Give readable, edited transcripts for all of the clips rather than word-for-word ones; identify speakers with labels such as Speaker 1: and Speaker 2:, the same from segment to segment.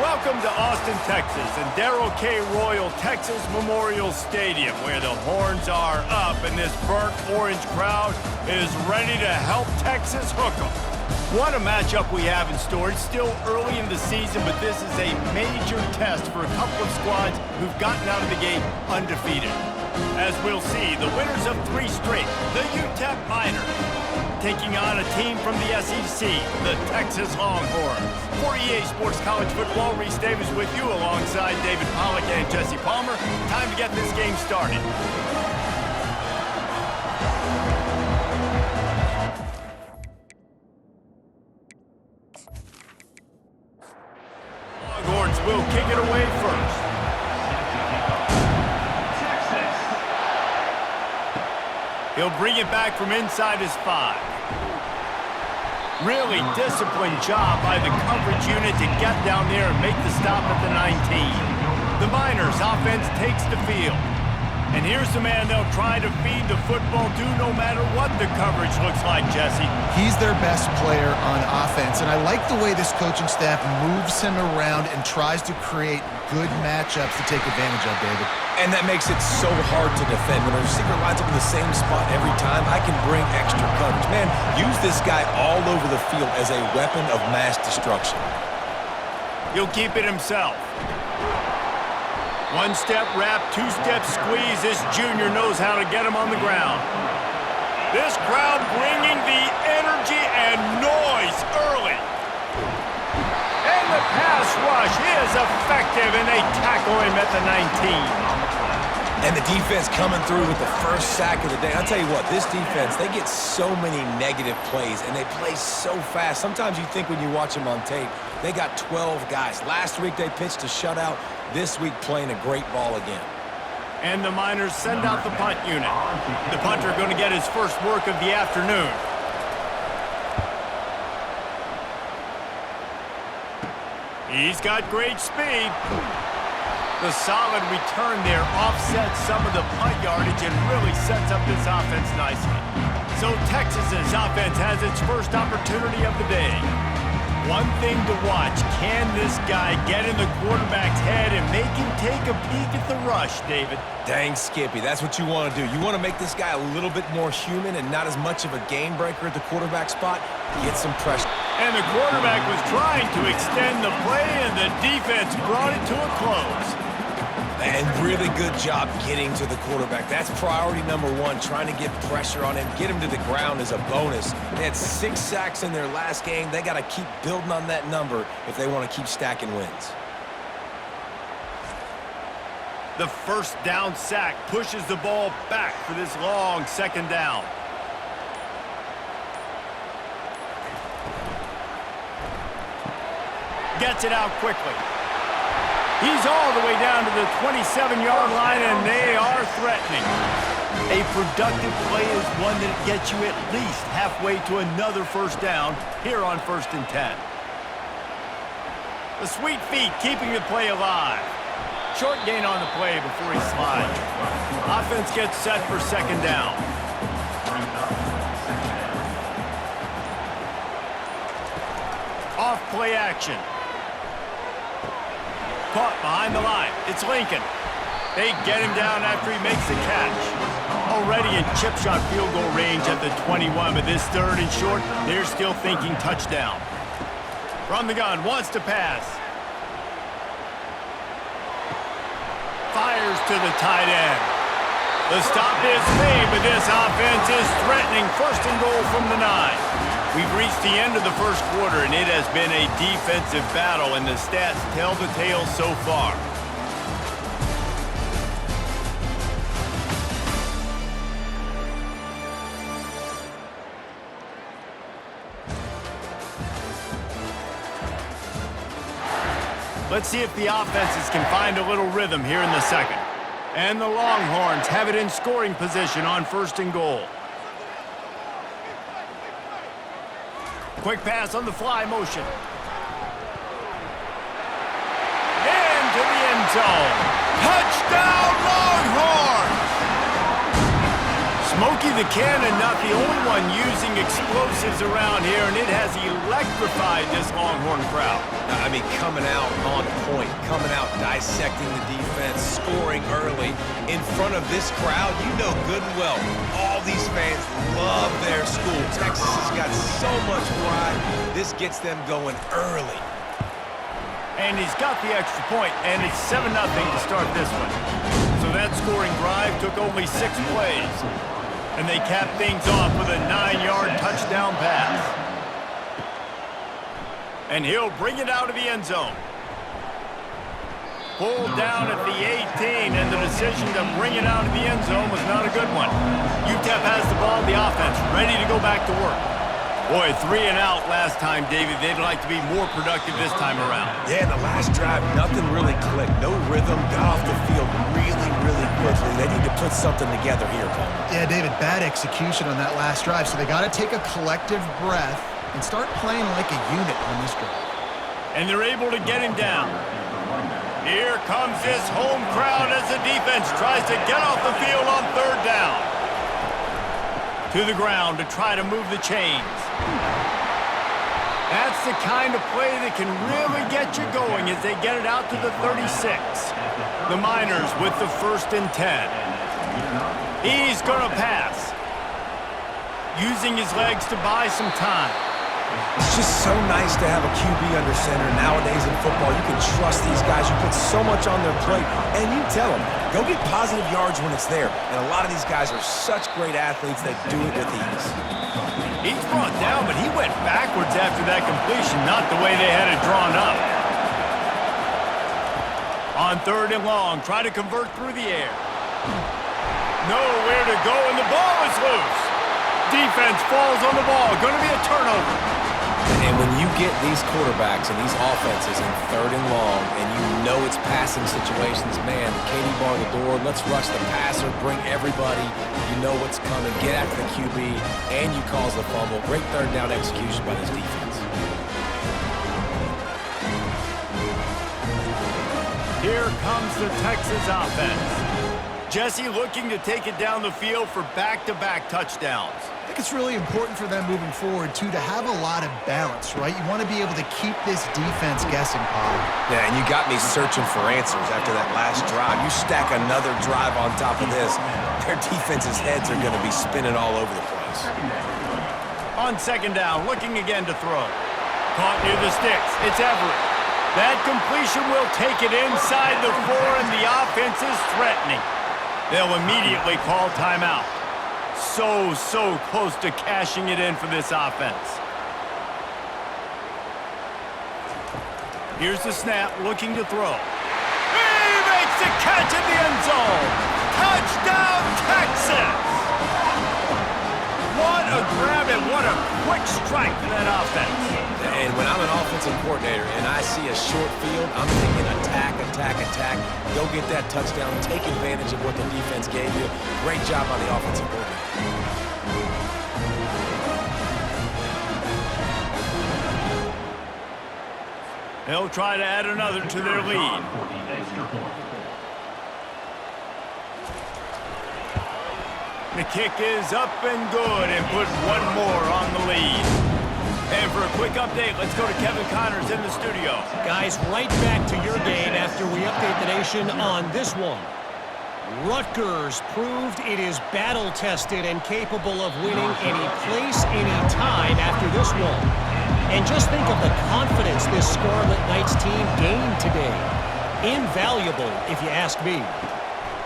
Speaker 1: Welcome to Austin, Texas, and Darrell K. Royal Texas Memorial Stadium, where the horns are up and this burnt orange crowd is ready to help Texas hook 'em. What a matchup we have in store. It's still early in the season, but this is a major test for a couple of squads who've gotten out of the gate undefeated. As we'll see, the winners of 3 straight, the UTEP Miners, taking on a team from the SEC, the Texas Longhorns. For EA Sports College Football, Reese Davis with you alongside David Pollack and Jesse Palmer. Time to get this game started. Longhorns will kick it away first. He'll bring it back from inside his 5. Really disciplined job by the coverage unit to get down there and make the stop at the 19. The Miners offense takes the field. And here's the man they'll try to feed the football to no matter what the coverage looks like, Jesse.
Speaker 2: He's their best player on offense, and I like the way this coaching staff moves him around and tries to create good matchups to take advantage of, David.
Speaker 3: And that makes it so hard to defend. When a receiver lines up in the same spot every time, I can bring extra coverage. Man, use this guy all over the field as a weapon of mass destruction.
Speaker 1: He'll keep it himself. 1-step wrap, 2-step squeeze. This junior knows how to get him on the ground. This crowd bringing the energy and noise early. And the pass rush is effective, and they tackle him at the 19.
Speaker 3: And the defense coming through with the first sack of the day. I'll tell you what, this defense, they get so many negative plays, and they play so fast. Sometimes you think when you watch them on tape, they got 12 guys. Last week they pitched a shutout. This week playing a great ball again.
Speaker 1: And the Miners send out the punt unit. The punter going to get his first work of the afternoon. He's got great speed. The solid return there offsets some of the punt yardage and really sets up this offense nicely. So Texas's offense has its first opportunity of the day. One thing to watch, can this guy get in the quarterback's head and make him take a peek at the rush, David?
Speaker 3: Dang, Skippy, that's what you want to do. You want to make this guy a little bit more human and not as much of a game breaker at the quarterback spot. Get some pressure.
Speaker 1: And the quarterback was trying to extend the play, and the defense brought it to a close.
Speaker 3: And really good job getting to the quarterback. That's priority number 1, trying to get pressure on him. Get him to the ground as a bonus. They had 6 sacks in their last game. They got to keep building on that number if they want to keep stacking wins.
Speaker 1: The first down sack pushes the ball back for this long second down. Gets it out quickly. He's all the way down to the 27-yard line, and they are threatening. A productive play is one that gets you at least halfway to another first down here on 1st and 10. The sweet feet keeping the play alive. Short gain on the play before he slides. Offense gets set for second down. Off play action. Caught behind the line. It's Lincoln. They get him down after he makes the catch. Already in chip shot field goal range at the 21, but this 3rd and short, they're still thinking touchdown. From the gun, wants to pass. Fires to the tight end. The stop is made, but this offense is threatening 1st and goal from the 9. We've reached the end of the first quarter, and it has been a defensive battle, and the stats tell the tale so far. Let's see if the offenses can find a little rhythm here in the second. And the Longhorns have it in scoring position on 1st and goal. Quick pass on the fly motion. Into the end zone. Touchdown, Longhorns! Smokey the The cannon, not the only one using explosives around here, and it has electrified this Longhorn crowd.
Speaker 3: I mean, coming out on point, coming out dissecting the defense, scoring early in front of this crowd. You know good and well, all these fans love their school. Texas has got so much pride. This gets them going early.
Speaker 1: And he's got the extra point, and it's 7-0 to start this one. So that scoring drive took only 6 plays. And they cap things off with a 9-yard touchdown pass. And he'll bring it out of the end zone. Pulled down at the 18, and the decision to bring it out of the end zone was not a good one. UTEP has the ball, the offense, ready to go back to work. Boy, 3 and out last time, David. They'd like to be more productive this time around.
Speaker 3: Yeah, in the last drive, nothing really clicked. No rhythm, got off the field really quickly. They need to put something together here, Coleman.
Speaker 2: Yeah, David, bad execution on that last drive, so they got to take a collective breath and start playing like a unit on this drive.
Speaker 1: And they're able to get him down. Here comes this home crowd as the defense tries to get off the field on 3rd down. To the ground to try to move the chains. That's the kind of play that can really get you going as they get it out to the 36. The Miners with the 1st and 10. He's going to pass. Using his legs to buy some time.
Speaker 3: It's just so nice to have a QB under center. Nowadays in football, you can trust these guys. You put so much on their plate, and you tell them, go get positive yards when it's there. And a lot of these guys are such great athletes that do it with ease.
Speaker 1: He's brought down, but he went backwards after that completion, not the way they had it drawn up. On 3rd and long, try to convert through the air. Nowhere to go, and the ball is loose. Defense falls on the ball. Going to be a turnover.
Speaker 3: And when you get these quarterbacks and these offenses in 3rd and long, and you know it's passing situations, man, Katie bar the door, let's rush the passer, bring everybody. You know what's coming. Get after the QB, and you cause the fumble. Great 3rd down execution by this defense.
Speaker 1: Here comes the Texas offense. Jesse looking to take it down the field for back-to-back touchdowns.
Speaker 2: I think it's really important for them moving forward, too, to have a lot of balance, right? You want to be able to keep this defense guessing, Paul.
Speaker 3: Yeah, and you got me searching for answers after that last drive. You stack another drive on top of this, their defense's heads are going to be spinning all over the place.
Speaker 1: On 2nd down, looking again to throw. Caught near the sticks. It's Everett. That completion will take it inside the 4, and the offense is threatening. They'll immediately call timeout. So close to cashing it in for this offense. Here's the snap, looking to throw. He makes the catch in the end zone. Touchdown, Texas! What a grab and what a quick strike for that offense.
Speaker 3: And when I'm an offensive coordinator and I see a short field, I'm thinking attack. Go get that touchdown. Take advantage of what the defense gave you. Great job by the offensive coordinator.
Speaker 1: They'll try to add another to their lead. The kick is up and good and put one more on the lead. And for a quick update, let's go to Kevin Connors in the studio.
Speaker 4: Guys, right back to your game after we update the nation on this one. Rutgers proved it is battle-tested and capable of winning any place, any time after this one. And just think of the confidence this Scarlet Knights team gained today. Invaluable, if you ask me.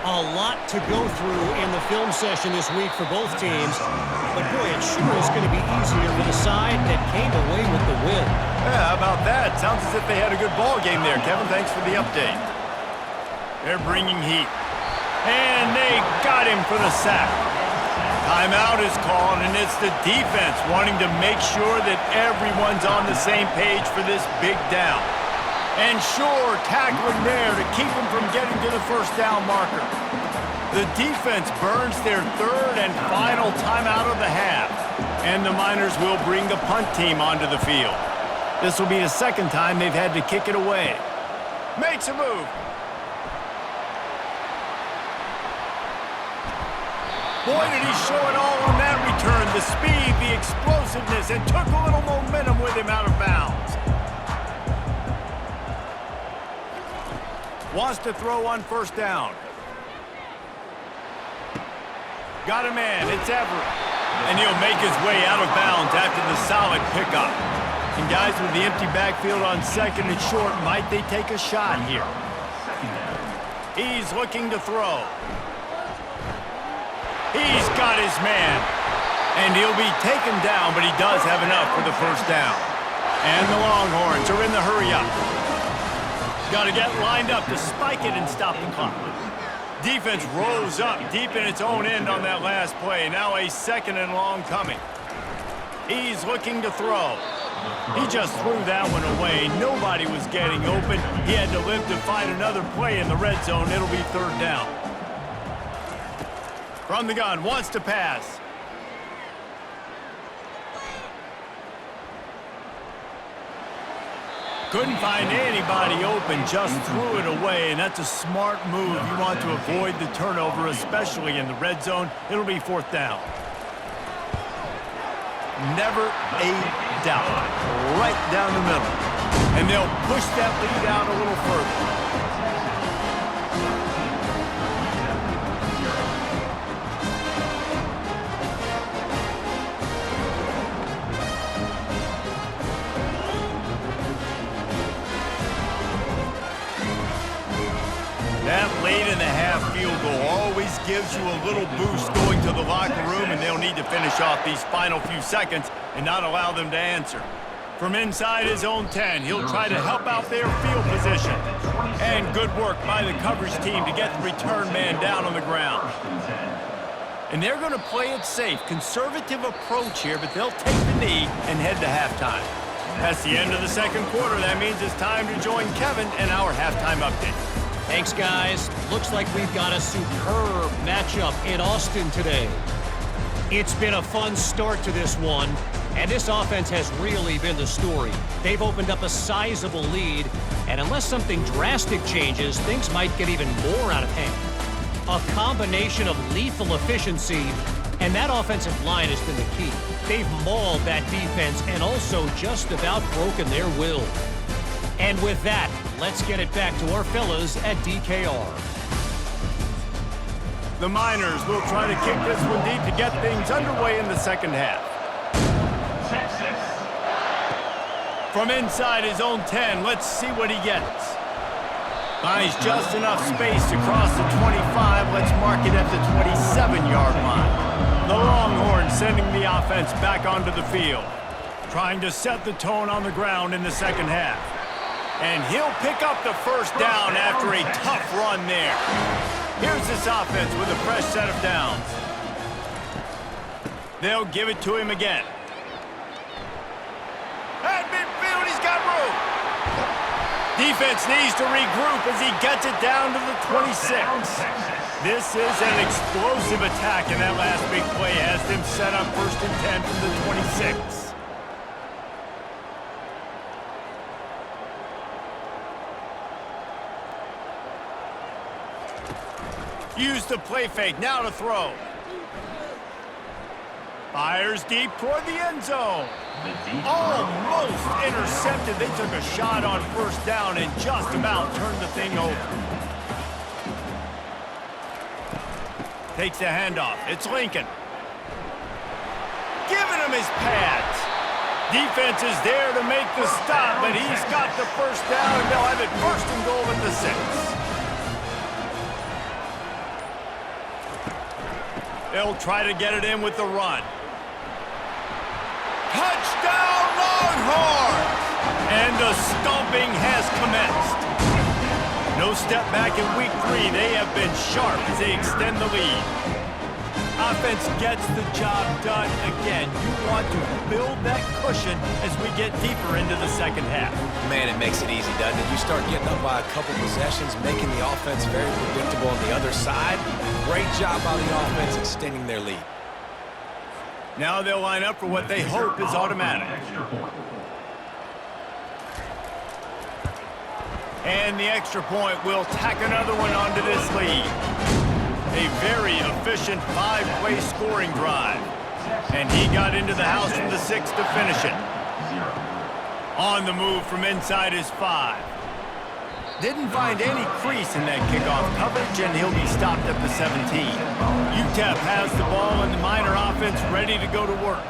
Speaker 4: A lot to go through in the film session this week for both teams. But boy, it sure is going to be easier for the side that came away with the win.
Speaker 1: Yeah, how about that? Sounds as if they had a good ball game there, Kevin. Thanks for the update. They're bringing heat. And they got him for the sack. Timeout is called, and it's the defense wanting to make sure that everyone's on the same page for this big down. And sure, tackling there to keep him from getting to the 1st down marker. The defense burns their 3rd and final timeout of the half. And the Miners will bring the punt team onto the field. This will be the 2nd time they've had to kick it away. Makes a move. Boy, did he show it all on the speed, the explosiveness, and took a little momentum with him out of bounds. Wants to throw on first down. Got a man, it's Everett. And he'll make his way out of bounds after the solid pickup. And guys, with the empty backfield on second and short, might they take a shot here? He's looking to throw. He's got his man. And he'll be taken down, but he does have enough for the first down. And the Longhorns are in the hurry-up. Got to get lined up to spike it and stop the clock. Defense rose up deep in its own end on that last play. Now a second and long coming. He's looking to throw. He just threw that one away. Nobody was getting open. He had to live to find another play in the red zone. It'll be third down. From the gun, wants to pass. Couldn't find anybody open, just threw it away, and that's a smart move. You want to avoid the turnover, especially in the red zone. It'll be fourth down. Never a doubt. Right down the middle. And they'll push that lead out a little further. That late-in-the-half field goal always gives you a little boost going to the locker room, and they'll need to finish off these final few seconds and not allow them to answer. From inside his own 10, he'll try to help out their field position. And good work by the coverage team to get the return man down on the ground. And they're going to play it safe. Conservative approach here, but they'll take the knee and head to halftime. That's the end of the second quarter. That means it's time to join Kevin and our halftime update.
Speaker 4: Thanks, guys. Looks like we've got a superb matchup in Austin today. It's been a fun start to this one, and this offense has really been the story. They've opened up a sizable lead, and unless something drastic changes, things might get even more out of hand. A combination of lethal efficiency, and that offensive line has been the key. They've mauled that defense and also just about broken their will. And with that, let's get it back to our fellas at DKR.
Speaker 1: The Miners will try to kick this one deep to get things underway in the second half. From inside his own 10, let's see what he gets. Finds just enough space to cross the 25. Let's mark it at the 27-yard line. The Longhorns sending the offense back onto the field, trying to set the tone on the ground in the second half. And he'll pick up the first down after a tough run there. Here's this offense with a fresh set of downs. They'll give it to him again. At midfield, he's got room. Defense needs to regroup as he gets it down to the 26. This is an explosive attack, and that last big play has them set up first and 10 from the 26. Use the play fake, now to throw. Fires deep toward the end zone. Almost intercepted. They took a shot on first down and just about turned the thing over. Takes the handoff. It's Lincoln. Giving him his pads. Defense is there to make the stop, but he's got the first down, and they'll have it first and goal at the 6. They'll try to get it in with the run. Touchdown, Longhorns! And the stomping has commenced. No step back in week 3. They have been sharp as they extend the lead. Offense gets the job done again. You want to build that cushion as we get deeper into the second half.
Speaker 3: Man, it makes it easy, doesn't it? You start getting up by a couple possessions, making the offense very predictable on the other side. Great job by the offense extending their lead.
Speaker 1: Now they'll line up for what they hope is automatic. And the extra point will tack another one onto this lead. A very efficient 5-play scoring drive. And he got into the house from the 6 to finish it. On the move from inside his 5. Didn't find any crease in that kickoff coverage, and he'll be stopped at the 17. UTEP has the ball, and the Miner offense ready to go to work.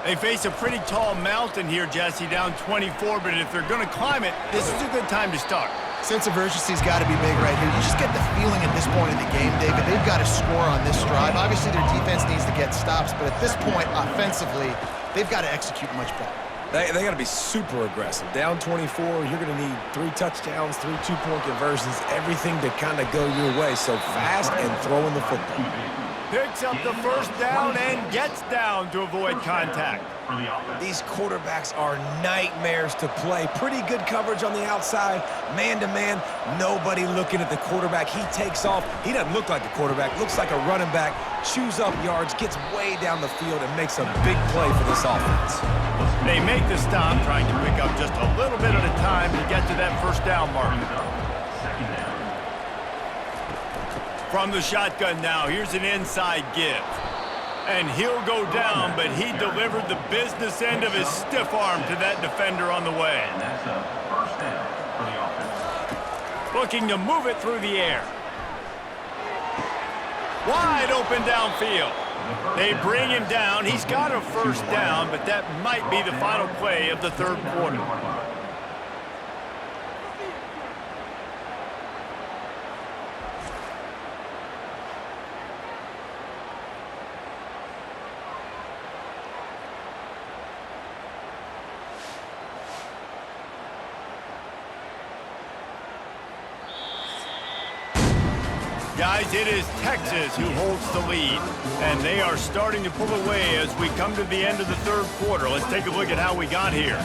Speaker 1: They face a pretty tall mountain here, Jesse, down 24, but if they're going to climb it, this is a good time to start.
Speaker 2: Sense of urgency's got to be big right here. You just get the feeling at this point in the game, David, they've got to score on this drive. Obviously, their defense needs to get stops, but at this point, offensively, they've got to execute much better.
Speaker 3: They got to be super aggressive. Down 24, you're going to need 3 touchdowns, 3 two-point conversions, everything to kind of go your way. So fast and throwing the football.
Speaker 1: Picks up the first down and gets down to avoid contact.
Speaker 3: These quarterbacks are nightmares to play. Pretty good coverage on the outside, man-to-man. Nobody looking at the quarterback. He takes off. He doesn't look like a quarterback. Looks like a running back. Chews up yards, gets way down the field, and makes a big play for this offense.
Speaker 1: They make the stop, trying to pick up just a little bit at a time to get to that first down mark. From the shotgun now, here's an inside give. And he'll go down, but he delivered the business end of his stiff arm to that defender on the way.
Speaker 5: And that's a first down for the offense.
Speaker 1: Looking to move it through the air. Wide open downfield. They bring him down. He's got a first down, but that might be the final play of the third quarter. Guys, it is Texas who holds the lead, and they are starting to pull away as we come to the end of the third quarter. Let's take a look at how we got here.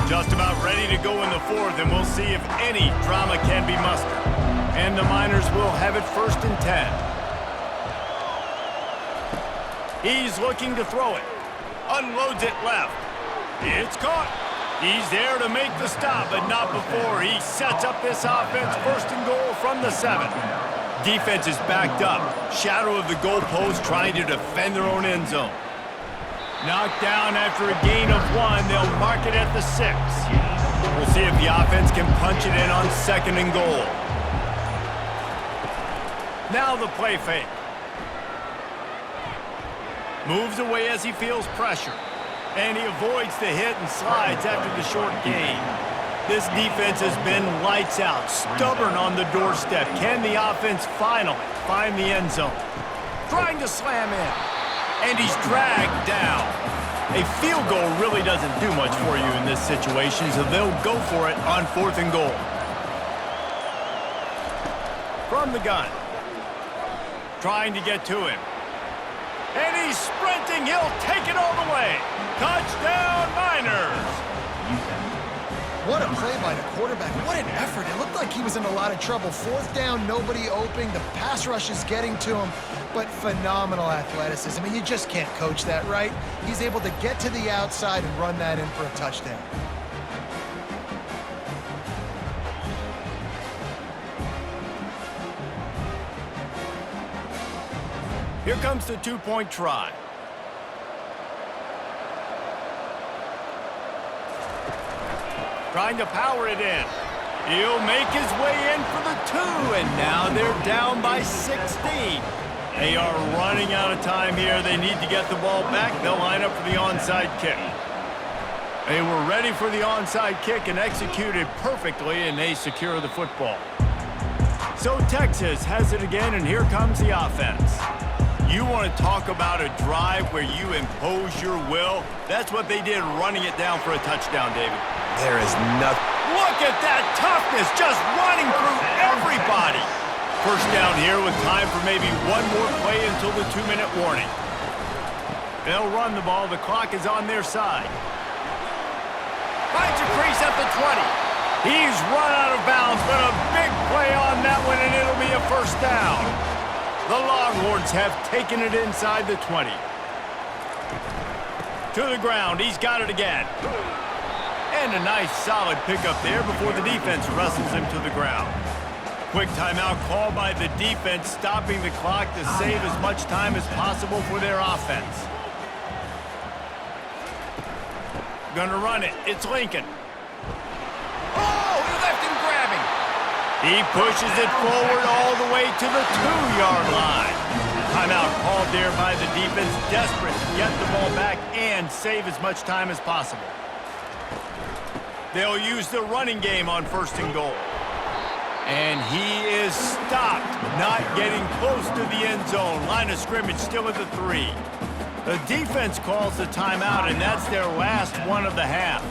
Speaker 1: Just about ready to go in the fourth, and we'll see if any drama can be mustered. And the Miners will have it 1st and 10. He's looking to throw it. Unloads it left. It's caught. He's there to make the stop, but not before he sets up this offense 1st and goal from the 7. Defense is backed up. Shadow of the goalpost trying to defend their own end zone. Knocked down after a gain of 1. They'll mark it at the 6. We'll see if the offense can punch it in on 2nd and goal. Now the play fake. Moves away as he feels pressure. And he avoids the hit and slides after the short gain. This defense has been lights out, stubborn on the doorstep. Can the offense finally find the end zone? Trying to slam in. And he's dragged down. A field goal really doesn't do much for you in this situation, so they'll go for it on 4th and goal. From the gun. Trying to get to him. And he's sprinting. He'll take it all the way. Touchdown, Miners!
Speaker 2: What a play by the quarterback. What an effort. It looked like he was in a lot of trouble. 4th down, nobody open. The pass rush is getting to him, but phenomenal athleticism. And you just can't coach that, right? He's able to get to the outside and run that in for a touchdown.
Speaker 1: Here comes the 2-point try. Trying to power it in. He'll make his way in for the 2, and now they're down by 16. They are running out of time here. They need to get the ball back. They'll line up for the onside kick. They were ready for the onside kick and executed perfectly, and they secure the football. So Texas has it again, and here comes the offense. You want to talk about a drive where you impose your will? That's what they did, running it down for a touchdown, David.
Speaker 3: There is nothing.
Speaker 1: Look at that toughness, just running through everybody. First down here with time for maybe one more play until the 2-minute warning. They'll run the ball. The clock is on their side. Finds a crease at the 20. He's run out of bounds, but a big play on that one, and it'll be a first down. The Longhorns have taken it inside the 20. To the ground. He's got it again. And a nice solid pickup there before the defense wrestles him to the ground. Quick timeout called by the defense, stopping the clock to save as much time as possible for their offense. Gonna run it. It's Lincoln.
Speaker 3: Oh, he left him grabbing.
Speaker 1: He pushes it forward all the way to the 2-yard line. Timeout called there by the defense, desperate to get the ball back and save as much time as possible. They'll use the running game on 1st and goal. And he is stopped, not getting close to the end zone. Line of scrimmage still at the 3. The defense calls the timeout, and that's their last one of the half.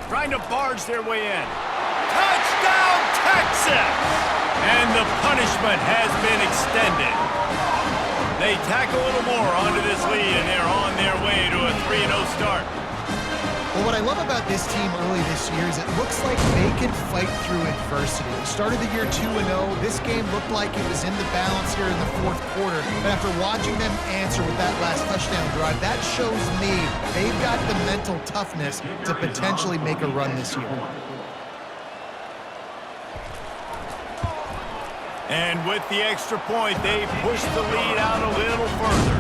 Speaker 1: Trying to barge their way in. Touchdown, Texas! And the punishment has been extended. They tack a little more onto this lead, and they're on their way to a 3-0 start.
Speaker 2: Well, what I love about this team early this year is it looks like they can fight through adversity. They started the year 2-0. This game looked like it was in the balance here in the 4th quarter. But after watching them answer with that last touchdown drive, that shows me they've got the mental toughness to potentially make a run this year.
Speaker 1: And with the extra point, they push the lead out a little further.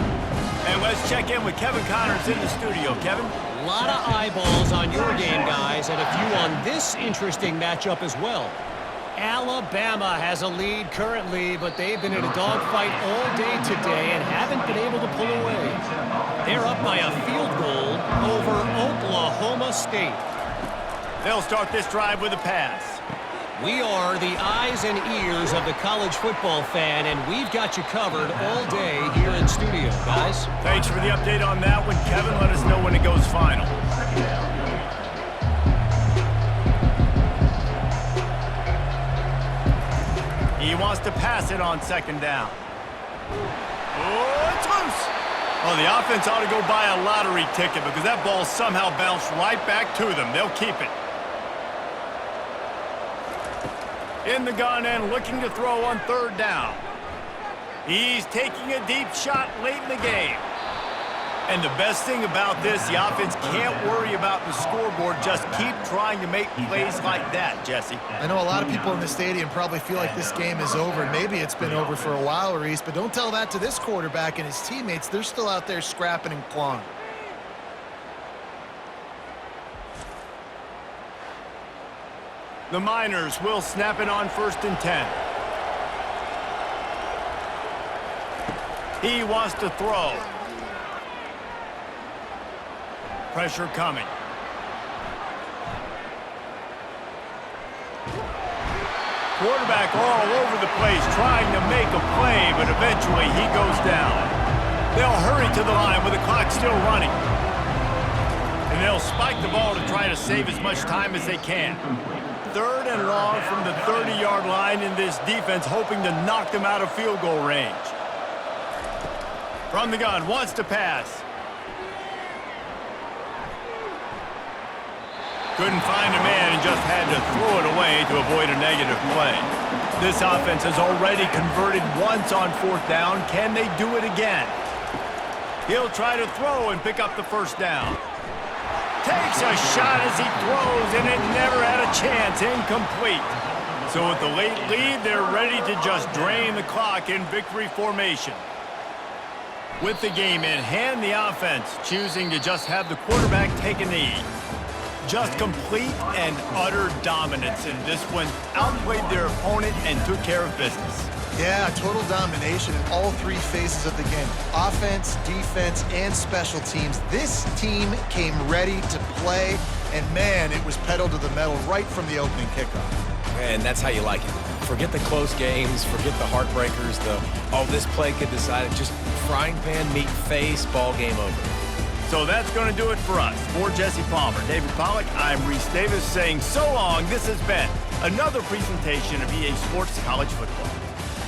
Speaker 1: And let's check in with Kevin Connors in the studio. Kevin?
Speaker 4: A lot of eyeballs on your game, guys, and a few on this interesting matchup as well. Alabama has a lead currently, but they've been in a dogfight all day today and haven't been able to pull away. They're up by a field goal over Oklahoma State.
Speaker 1: They'll start this drive with a pass.
Speaker 4: We are the eyes and ears of the college football fan, and we've got you covered all day here in studio, guys.
Speaker 1: Thanks for the update on that one, Kevin. Let us know when it goes final. He wants to pass it on 2nd down. Oh, it's loose. Well, the offense ought to go buy a lottery ticket because that ball somehow bounced right back to them. They'll keep it. In the gun and looking to throw on 3rd down. He's taking a deep shot late in the game. And the best thing about this, the offense can't worry about the scoreboard. Just keep trying to make plays like that, Jesse.
Speaker 2: I know a lot of people in the stadium probably feel like this game is over. Maybe it's been over for a while, Reese, but don't tell that to this quarterback and his teammates. They're still out there scrapping and clawing.
Speaker 1: The Miners will snap it on 1st and 10. He wants to throw. Pressure coming. Quarterback all over the place trying to make a play, but eventually he goes down. They'll hurry to the line with the clock still running. And they'll spike the ball to try to save as much time as they can. 3rd and long from the 30-yard line, in this defense hoping to knock them out of field goal range. From the gun, wants to pass. Couldn't find a man and just had to throw it away to avoid a negative play. This offense has already converted once on 4th down. Can they do it again? He'll try to throw and pick up the 1st down. Takes a shot as he throws, and it never had a chance. Incomplete. So with the late lead, they're ready to just drain the clock in victory formation. With the game in hand, the offense choosing to just have the quarterback take a knee. Just complete and utter dominance in this one. Outplayed their opponent and took care of business.
Speaker 2: Yeah, total domination in all 3 phases of the game. Offense, defense, and special teams. This team came ready to play, and man, it was pedal to the metal right from the opening kickoff.
Speaker 3: And that's how you like it. Forget the close games, forget the heartbreakers, this play could decide it. Just frying pan, meet face, ball game over.
Speaker 1: So that's going to do it for us. For Jesse Palmer, David Pollack, I'm Reese Davis saying so long. This has been another presentation of EA Sports College Football.